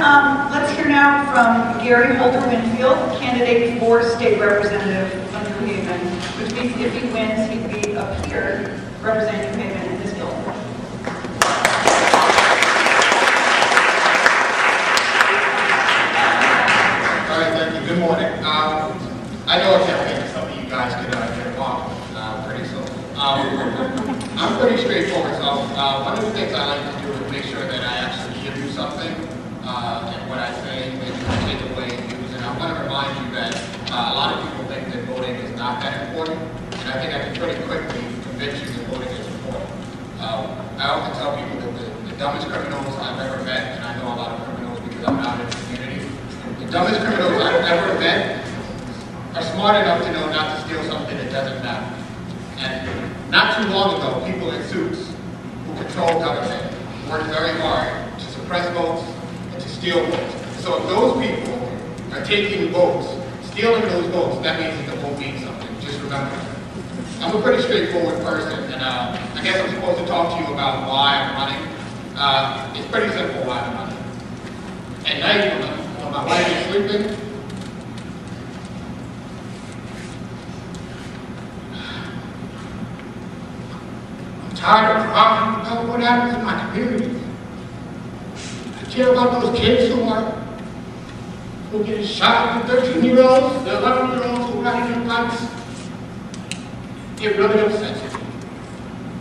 Let's hear now from Gary Holder Winfield, candidate for state representative of New Haven, which means if he wins, he'd be up here representing New Haven in this bill. All right, thank you. Good morning. I know a campaign some of you guys can get involved pretty soon. I'm pretty straightforward, so one of the things I like to do is make sure that I actually give you something, and what I say that you can take away and use. And I want to remind you that a lot of people think that voting is not that important, and I think I can pretty quickly convince you that voting is important. I often tell people that the dumbest criminals I've ever met, and I know a lot of criminals because I'm out in the community, the dumbest criminals I've ever met are smart enough to know not to steal something that doesn't matter. And not too long ago, people in suits who control government worked very hard to suppress votes and to steal votes. So if those people are taking votes, stealing those votes, that means that the vote means something. Just remember that. I'm a pretty straightforward person, and I guess I'm supposed to talk to you about why I'm running. It's pretty simple why I'm running. At night, when my wife is sleeping, I'm tired of talking about what happens in my community. I care about those kids who get shot, the 13-year-olds, the 11-year-olds who ride in bikes. It really upsets me.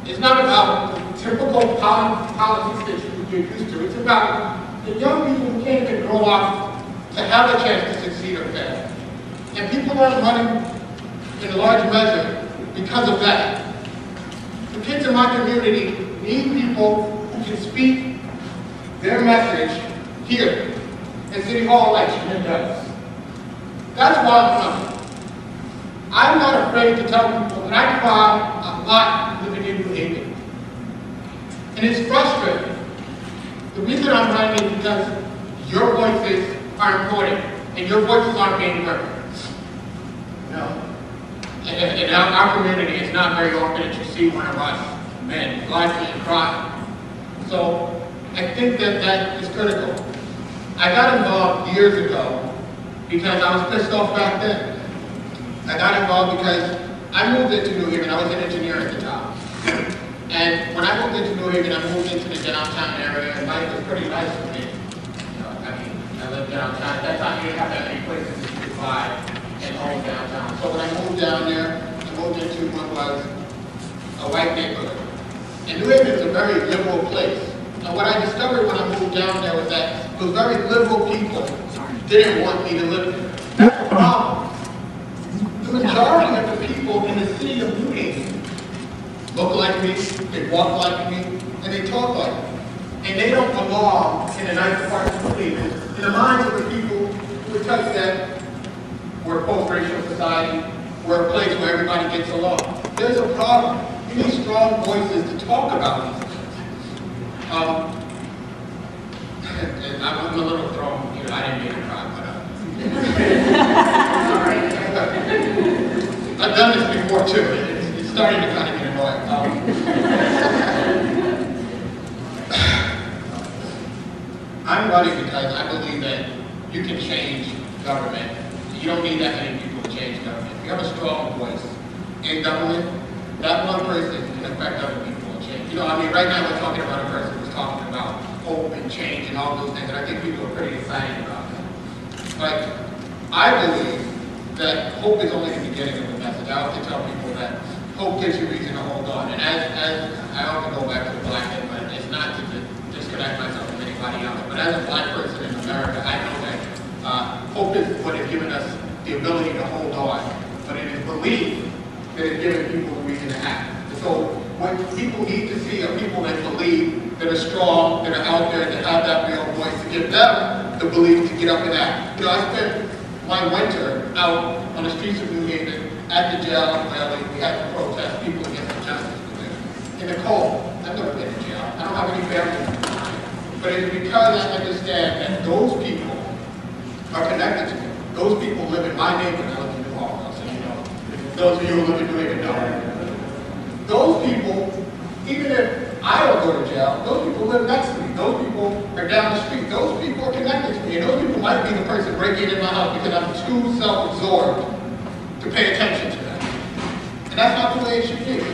It's not about the typical policies that you get used to. It's about the young people who can't even grow up to have a chance to succeed or fail. And people aren't running in a large measure because of that. The kids in my community need people who can speak their message here in City Hall election and does. That's why I'm running. I'm not afraid to tell people that I cry a lot living in New Haven. And it's frustrating. The reason I'm running is because your voices are important and your voices aren't being heard. No. In our community, it's not very often that you see one of us men laughing and crying. So I think that is critical. I got involved years ago because I was pissed off back then. I got involved because I moved into New Haven. I was an engineer at the time. And when I moved into New Haven, I moved into the downtown area, and life was pretty nice for me. I lived downtown. At that time, you didn't have that many places that you could buy and own downtown. So when I moved down there, I moved into what was a white neighborhood. And New Haven is a very liberal place. And what I discovered when I moved down there was that those very liberal people didn't want me to live there. That's the problem. The majority of the people in the city of New Haven look like me, they walk like me, and they talk like me. And they don't belong in a nice apartment building. In the minds of the people who would tell you that we're a post-racial society, we're a place where everybody gets along. There's a problem. You need strong voices to talk about these things. And I'm a little thrown, I didn't mean to cry, but I've done this before too. It's starting to kind of get annoying. I'm running because I believe that you can change government. You don't need that many people to change government. If you have a strong voice in government, that one person can affect other people and change. Right now we're talking about a person who's talking about hope and change and all those things, and I think people are pretty excited about that. But I believe that hope is only the beginning of the message. I often tell people that hope gives you reason to hold on. And as I often go back to the black thing, but it's not to disconnect myself from anybody else. But as a black person in America, I know that hope is what has given us the ability to hold on. But it is belief that has given people the reason to act. And so what people need to see are people that believe, that are strong, that are out there, that have that real voice, to give them the belief to get up and act. I spent my winter out on the streets of New Haven, at the jail where we had to protest people against injustice in the cold. I've never been to jail. I don't have any family. But it's because I understand that those people are connected to me. Those people live in my neighborhood. I live in New Hall, so you know. Those of you who live in New Haven know. Those people, even if I don't go to jail, those people live next to me. Those people are down the street. Those people are connected to me. might be the person breaking in my house because I'm too self-absorbed to pay attention to that. And that's not the way it should be.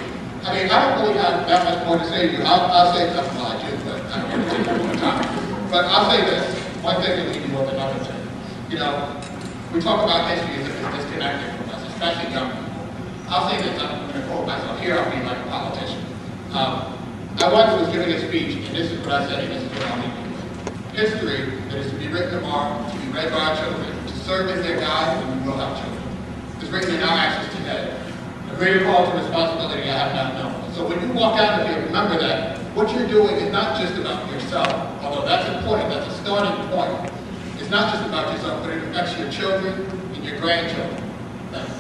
I mean, I don't really have that much more to say to you. I'll say something like you, but I don't want to take up more time. But I'll say this, one thing to leave you with another thing. You know, we talk about history as if it's disconnected from us, especially young people. I'll say this, I'm going to quote myself here, I'll be like a politician. I once was giving a speech, and this is what I said, and this is what I'll leave you with. History that is to be written tomorrow, to be read by our children, to serve as their guide, and we will have children. It's written in our actions today. A greater call to responsibility I have not known. So when you walk out of here, remember that what you're doing is not just about yourself, although that's important, that's a starting point. It's not just about yourself, but it affects your children and your grandchildren. Thank you.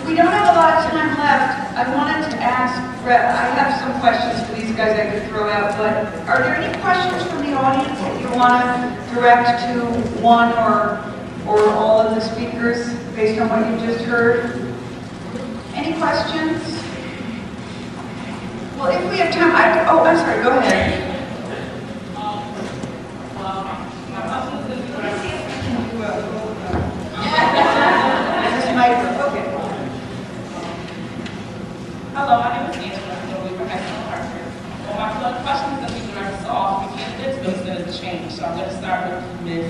We don't have a lot of time left. I wanted to ask Brett, I have some questions for these guys I could throw out, but are there any questions from the audience that you want to direct to one or all of the speakers based on what you just heard? Any questions? Well, if we have time, I'm sorry, go ahead. My question is going to be This mic, okay. Hello, my name is Angela. I'm a professional partner. Well, my question is going to be directed to all three candidates, but it's going to change. So I'm going to start with Ms.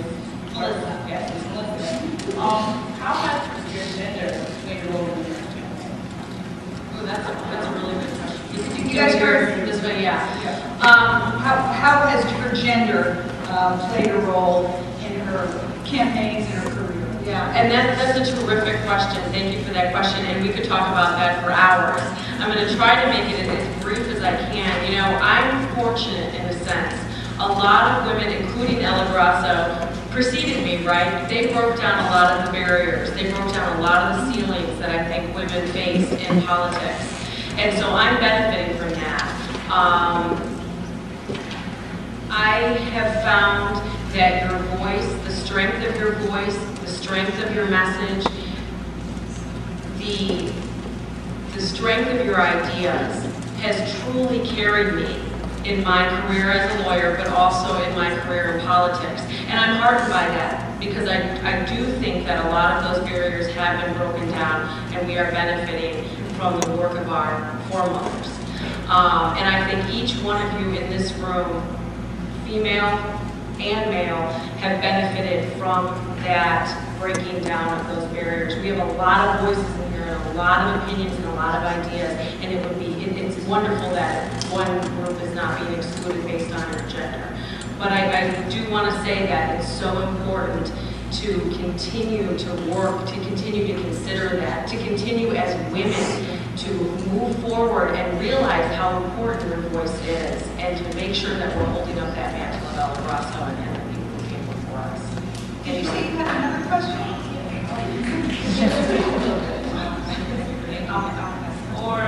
Melissa. Yes, Ms. Melissa. How has your gender played a role in your family? Oh, that's a really good question. You guys heard this one, yeah. How has her gender played a role in her campaigns and her career? Yeah, and that's a terrific question. Thank you for that question, and we could talk about that for hours. I'm going to try to make it as brief as I can. You know, I'm fortunate in a sense. A lot of women, including Ella Grasso, preceded me, right? They broke down a lot of the barriers. They broke down a lot of the ceilings that I think women face in politics. And so I'm benefiting from that. I have found that your voice, the strength of your voice, the strength of your message, the strength of your ideas has truly carried me in my career as a lawyer, but also in my career in politics. And I'm heartened by that, because I do think that a lot of those barriers have been broken down, and we are benefiting from the work of our foremothers. And I think each one of you in this room, female and male, have benefited from that breaking down of those barriers. We have a lot of voices in here, and a lot of opinions and a lot of ideas, and it's wonderful that one group is not being excluded based on their gender. But I do want to say that it's so important to continue to work, to continue to consider that, to continue as women to move forward and realize how important your voice is, and to make sure that we're holding up that mantle of Ella Grasso and the people who came before us. Did you say you had another question? For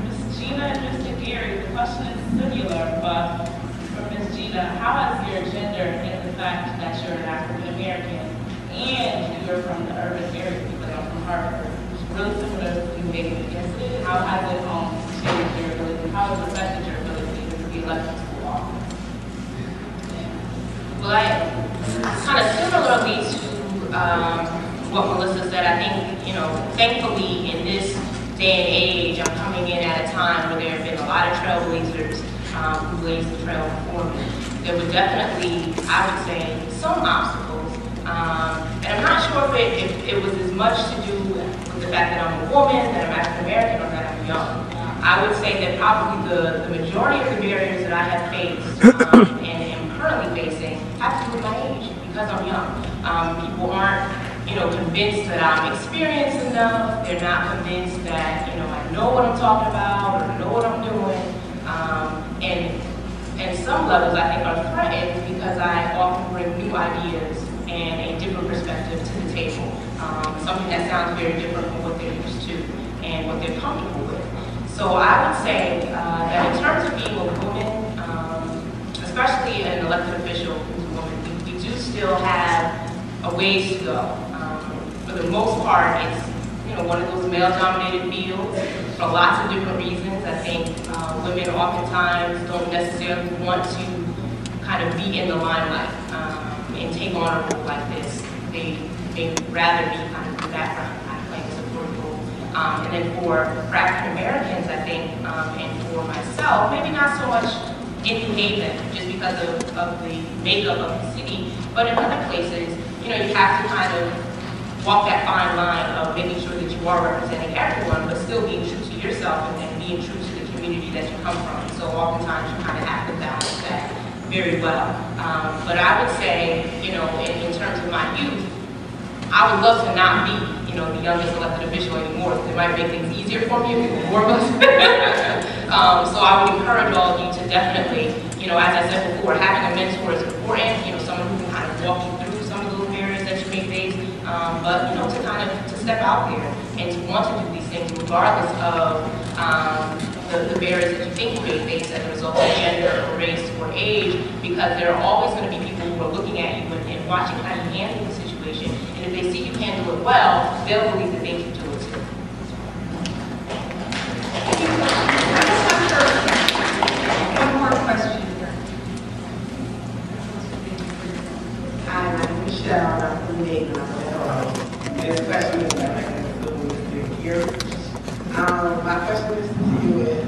Ms. Gina and Mr. Gary, the question is similar, but for Ms. Gina, how has your gender and the fact that you're an African American and you're from the urban area, because I'm from Harvard, really similar to New Haven? Yes, it is. How has it changed your ability? How has it affected your ability to be elected to office? Well, kind of similarly to what Melissa said, I think, you know, thankfully in this day and age, I'm coming in at a time where there have been a lot of trailblazers who blazed the trail before me. There were definitely, I would say, some obstacles. And I'm not sure if it was as much to do with the fact that I'm a woman, that I'm African American, or that I'm young. I would say that probably the majority of the barriers that I have faced and am currently facing have to do with my age, because I'm young. People aren't, you know, convinced that I'm experienced enough. They're not convinced that, you know, I know what I'm talking about or know what I'm doing. And some levels I think are threatened because I often bring new ideas and a different perspective to the table. Something that sounds very different from what they're used to and what they're comfortable with. So I would say that in terms of being a woman, especially an elected official who's a woman, we do still have a ways to go. For the most part, it's, you know, one of those male-dominated fields for lots of different reasons. I think women oftentimes don't necessarily want to kind of be in the limelight and take on a role like this. They'd rather be kind of in the background, kind of playing a supporting role. And then for African Americans, I think, and for myself, maybe not so much in New Haven, just because of the makeup of the city, but in other places, you know, you have to kind of walk that fine line of making sure that you are representing everyone, but still being true to yourself and being true to the community that you come from. So oftentimes you kind of have to balance that very well. But I would say, you know, in terms of my youth, I would love to not be, you know, the youngest elected official anymore. It might make things easier for me if there were more of us. So I would encourage all of you to definitely, you know, as I said before, having a mentor is important. You know, someone who can kind of walk you through some of those barriers that you may face. But, you know, to kind of to step out there and to want to do these things regardless of the barriers that you think you may face as a result of gender or race or age, because there are always going to be people who are looking at you and watching how you handle the situation. And if they see you handle it well, they'll believe that they can do it too. One more question. Hi, I'm Michelle. I'm from Dayton. This question is directed to Mr. Geary. My question is to you is,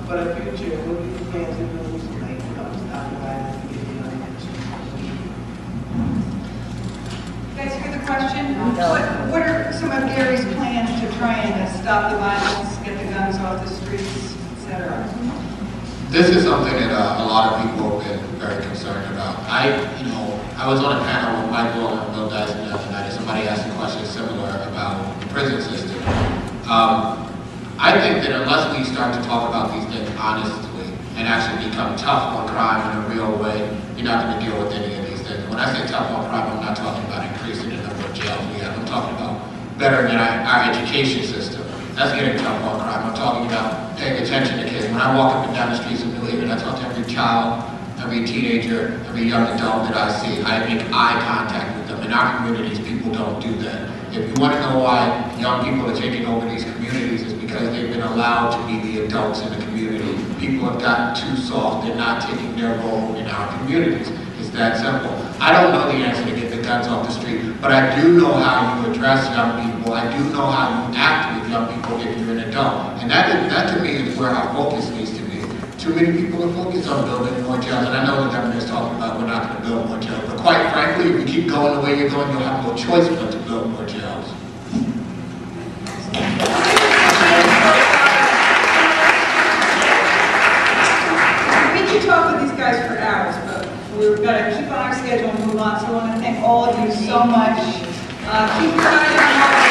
for the future, what do you plan to do to like help stop the violence and get the attention? You guys hear the question? What are some of Gary's plans to try and stop the violence, get the guns off the streets, etc.? This is something that a lot of people have been very concerned about. I was on a panel with Michael and Bill Dyson the other night, and somebody asked a question similar about the prison system. I think that unless we start to talk about these things honestly and actually become tough on crime in a real way, you're not going to deal with any of these things. When I say tough on crime, I'm not talking about increasing the number of jails we have. I'm talking about bettering our education system. That's getting tough on crime. I'm talking about paying attention to kids. When I walk up and down the streets of New Haven, I talk to every child, every teenager, every young adult that I see. I make eye contact with them. In our communities, people don't do that. If you want to know why young people are taking over these communities, it's because they've been allowed to be the adults in the community. People have gotten too soft. They're not taking their role in our communities. It's that simple. I don't know the answer to get the guns off the street, but I do know how you address young people. I do know how you act with young people if you're an adult. And that to me is where our focus needs to be. Too many people are focused on building more jails, and I know the governor is talking about we're not going to build more jails, but quite frankly, if you keep going the way you're going, you'll have no choice but to build more jails. We could talk with these guys for hours, but we're going to keep on our schedule and move on, so I want to thank all of you so much. Keep your eyes on